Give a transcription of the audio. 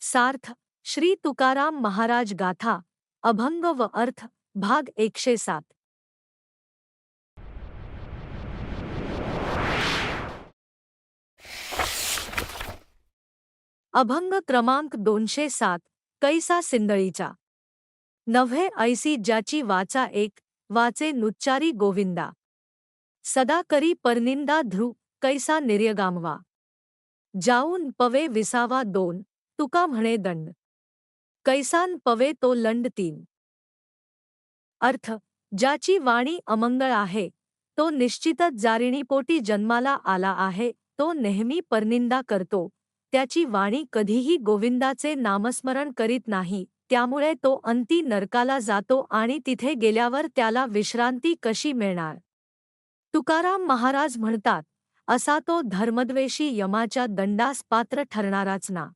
सार्थ श्री तुकाराम महाराज गाथा अभंग व अर्थ भाग 107। अभंग क्रमांक 207। कैसा सिंदळीचा नव्हे ऐसी ज्याची वाचा एक वाचे नुच्चारी गोविंदा सदा करी परनिंदा ध्रु कैसा निर्यगामवा जाऊन पवे विसावा दोन तुका म्हणे दंड कैसान पवे तो लंड तीन। अर्थ ज्याची वाणी अमंगळ आहे तो निश्चितच जारिणीपोटी जन्माला आला आहे, तो नेहमी परनिंदा करतो, त्याची वाणी कधीही गोविंदाचे नामस्मरण करीत नाही, त्यामुळे तो अंती नरकाला जातो आणि तिथे गेल्यावर त्याला विश्रांती कशी मिळणार। तुकाराम महाराज म्हणतात, असा तो धर्मद्वेषी यमाच्या दंडास पात्र ठरणाराच ना।